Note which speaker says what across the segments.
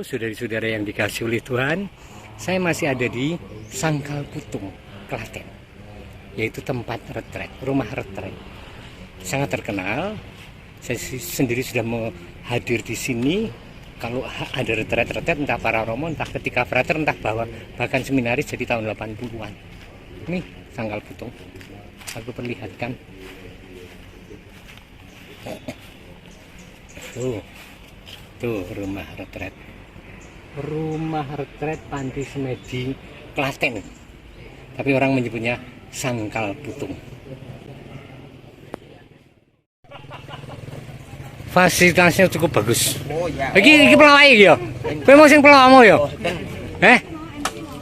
Speaker 1: saudara-saudara yang dikasih oleh Tuhan, saya masih ada di Sangkal Putung, Klaten, yaitu tempat retret, rumah retret. Sangat terkenal. Saya sendiri sudah mau hadir di sini. Kalau ada retret-retret, entah para romo, entah ketika frater, entah bahkan seminaris jadi tahun 80-an. Ini Sangkal Putung. Aku perlihatkan. Tuh rumah retret. Rumah retret Panti Semedi Klaten. Tapi orang menyebutnya Sangkal Putung. Fasilitasnya cukup bagus.
Speaker 2: Oh iya.
Speaker 1: Iki pelawak iki ya. Kowe mau sing pelawakmu ya?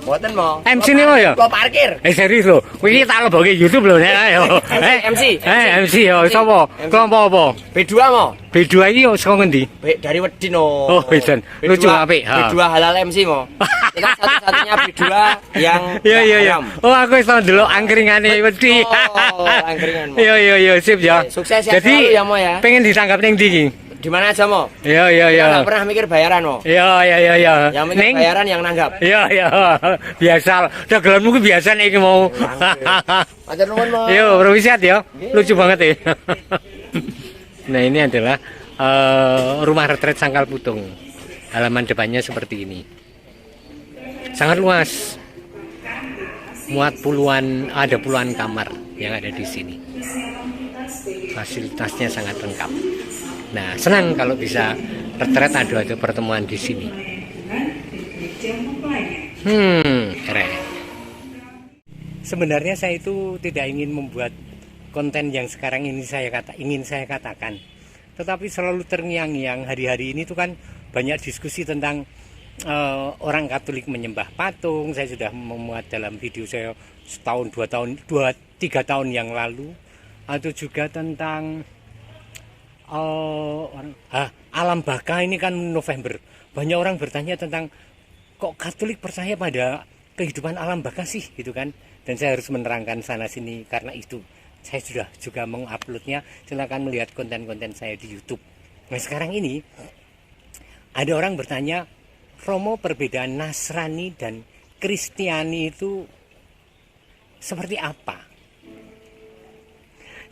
Speaker 2: Mboten mau.
Speaker 1: MC ini mau ya?
Speaker 2: Kok parkir?
Speaker 1: Serius lho. Kowe iki tak lebokke YouTube lho nek ayo.
Speaker 2: MC.
Speaker 1: MC ya sapa? Kelompok apa?
Speaker 2: B2 mau.
Speaker 1: B2 iki yo saka ngendi?
Speaker 2: Dari Wedin no.
Speaker 1: Oh, Wedin. Lucu apik.
Speaker 2: B2 halal MC mau. Kita satu-satunya B2 yang
Speaker 1: Iya. Oh, aku wis tau ndelok angkringane Wedi.
Speaker 2: Oh, angkringan mau.
Speaker 1: Iya, sip ya.
Speaker 2: Sukses ya.
Speaker 1: Jadi
Speaker 2: ya mau ya.
Speaker 1: pengen ditangkap ning ndi iki?
Speaker 2: Di mana aja mau?
Speaker 1: Iya.
Speaker 2: Enggak pernah mikir bayaran mau.
Speaker 1: Iya.
Speaker 2: Yang mikir bayaran yang nanggap.
Speaker 1: Iya. Biasa. Dagelanmu ki biasa nek iki mau.
Speaker 2: Matur nuwun mau.
Speaker 1: Yo, perwisiat ya. Lucu banget ya. Nah, ini adalah rumah retret Sangkal Putung. Halaman depannya seperti ini. Sangat luas. Muat ada puluhan kamar yang ada di sini. Fasilitasnya sangat lengkap. Nah, senang kalau bisa retret ada pertemuan di sini. Keren. Sebenarnya saya itu tidak ingin membuat konten yang sekarang ini ingin saya katakan. Tetapi selalu terngiang-ngiang hari-hari ini tuh kan banyak diskusi tentang orang Katolik menyembah patung. Saya sudah memuat dalam video saya setahun, 3 tahun yang lalu. Atau juga tentang alam baka ini kan November. Banyak orang bertanya tentang kok Katolik percaya pada kehidupan alam baka sih gitu kan. Dan saya harus menerangkan sana sini karena itu. Saya sudah juga menguploadnya. Silakan melihat konten-konten saya di YouTube. Nah, sekarang ini ada orang bertanya, Romo, perbedaan Nasrani dan Kristiani itu seperti apa?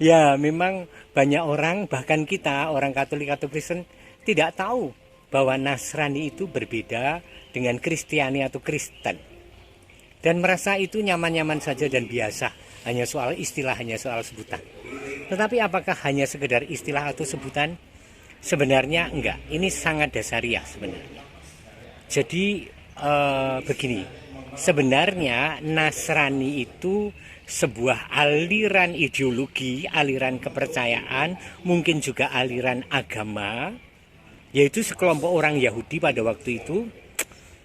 Speaker 1: Ya, memang banyak orang, bahkan kita orang Katolik atau Kristen tidak tahu bahwa Nasrani itu berbeda dengan Kristiani atau Kristen. Dan merasa itu nyaman-nyaman saja dan biasa. Hanya soal istilah, hanya soal sebutan. Tetapi apakah hanya sekedar istilah atau sebutan? Sebenarnya enggak. Ini sangat dasariah sebenarnya. Jadi begini. Sebenarnya Nasrani itu sebuah aliran ideologi, aliran kepercayaan, mungkin juga aliran agama, yaitu sekelompok orang Yahudi pada waktu itu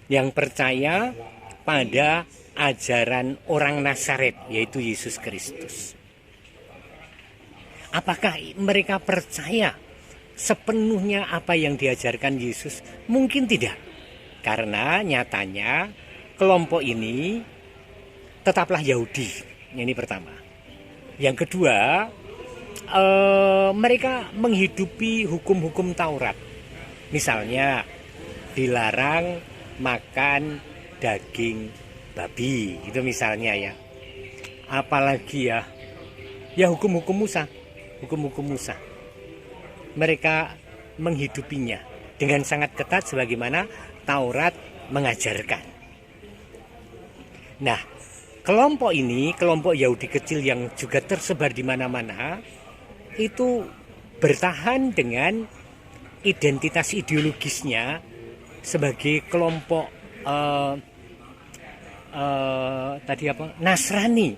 Speaker 1: yang percaya pada ajaran orang Nazaret, yaitu Yesus Kristus. Apakah mereka percaya sepenuhnya apa yang diajarkan Yesus? Mungkin tidak. Karena nyatanya kelompok ini tetaplah Yahudi. Ini pertama. Yang kedua, mereka menghidupi hukum-hukum Taurat. Misalnya dilarang makan daging babi, itu misalnya ya. Apalagi ya hukum-hukum Musa. Mereka menghidupinya dengan sangat ketat sebagaimana Taurat mengajarkan. Nah, kelompok ini, kelompok Yahudi kecil yang juga tersebar di mana-mana, itu bertahan dengan identitas ideologisnya sebagai kelompok Nasrani,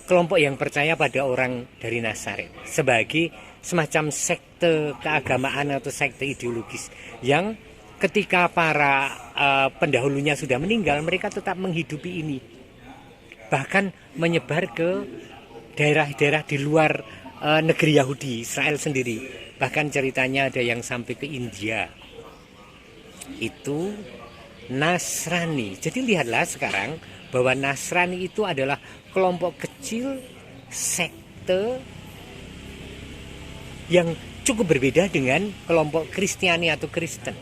Speaker 1: kelompok yang percaya pada orang dari Nazaret sebagai semacam sekte keagamaan atau sekte ideologis yang ketika para pendahulunya sudah meninggal, mereka tetap menghidupi ini, bahkan menyebar ke daerah-daerah di luar negeri Yahudi, Israel sendiri. Bahkan ceritanya ada yang sampai ke India. Itu Nasrani. Jadi lihatlah sekarang bahwa Nasrani itu adalah kelompok kecil sekte yang cukup berbeda dengan kelompok Kristiani atau Kristen.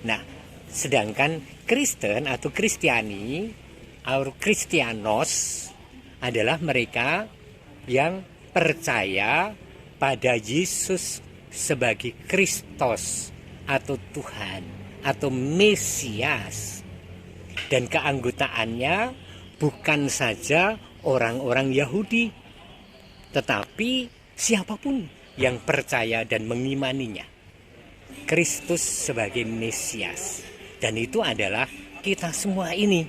Speaker 1: Nah, sedangkan Kristen atau Kristiani atau Kristianos adalah mereka yang percaya pada Yesus sebagai Kristus atau Tuhan atau Mesias, dan keanggotaannya bukan saja orang-orang Yahudi, tetapi siapapun yang percaya dan mengimaninya Kristus sebagai Mesias, dan itu adalah kita semua ini.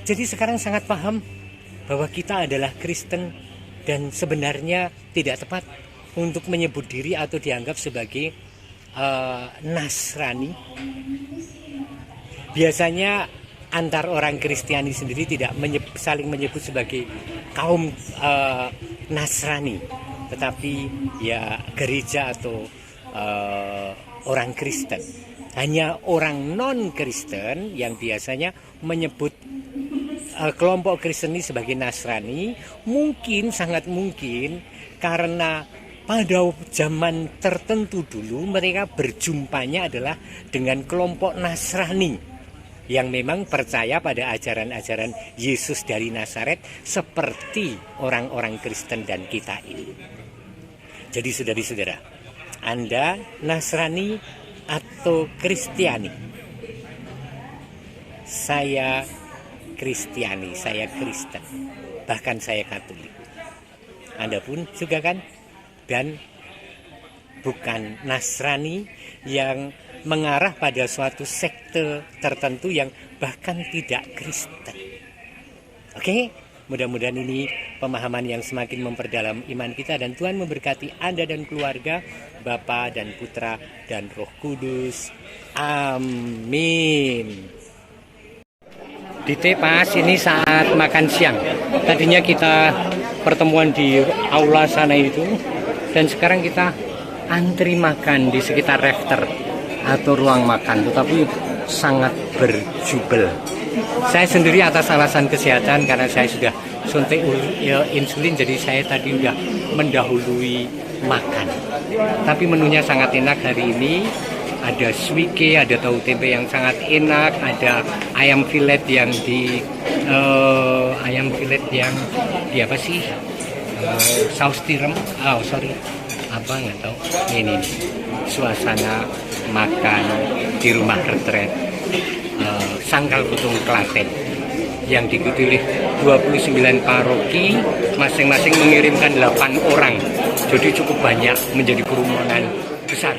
Speaker 1: Jadi sekarang sangat paham bahwa kita adalah Kristen, dan sebenarnya tidak tepat untuk menyebut diri atau dianggap sebagai Nasrani. Biasanya antar orang Kristiani sendiri tidak saling menyebut sebagai kaum Nasrani, tetapi ya gereja atau orang Kristen. Hanya orang non-Kristen yang biasanya menyebut kelompok Kristen ini sebagai Nasrani, mungkin, sangat mungkin, karena pada zaman tertentu dulu mereka berjumpanya adalah dengan kelompok Nasrani yang memang percaya pada ajaran-ajaran Yesus dari Nazaret seperti orang-orang Kristen dan kita ini. Jadi saudara-saudara, Anda Nasrani atau Kristiani? Saya Kristiani, saya Kristen, bahkan saya Katolik. Anda pun juga kan? Dan bukan Nasrani yang mengarah pada suatu sekte tertentu yang bahkan tidak Kristen. Oke, mudah-mudahan ini pemahaman yang semakin memperdalam iman kita, dan Tuhan memberkati Anda dan keluarga, Bapa dan Putra dan Roh Kudus. Amin. Di Tepas ini saat makan siang. Tadinya kita pertemuan di aula sana itu, dan sekarang kita antri makan di sekitar refter atau ruang makan, tetapi sangat berjubel. Saya sendiri atas alasan kesehatan, karena saya sudah suntik insulin, jadi saya tadi sudah mendahului makan. Tapi menunya sangat enak hari ini. Ada suike, ada tahu tempe yang sangat enak, ada ayam filet yang di apa sih? Saus tiram. Apa nggak tahu. Ini suasana makan di rumah retret Sangkal Putung Klaten yang diikuti oleh 29 paroki, masing-masing mengirimkan 8 orang. Jadi cukup banyak, menjadi kerumunan besar.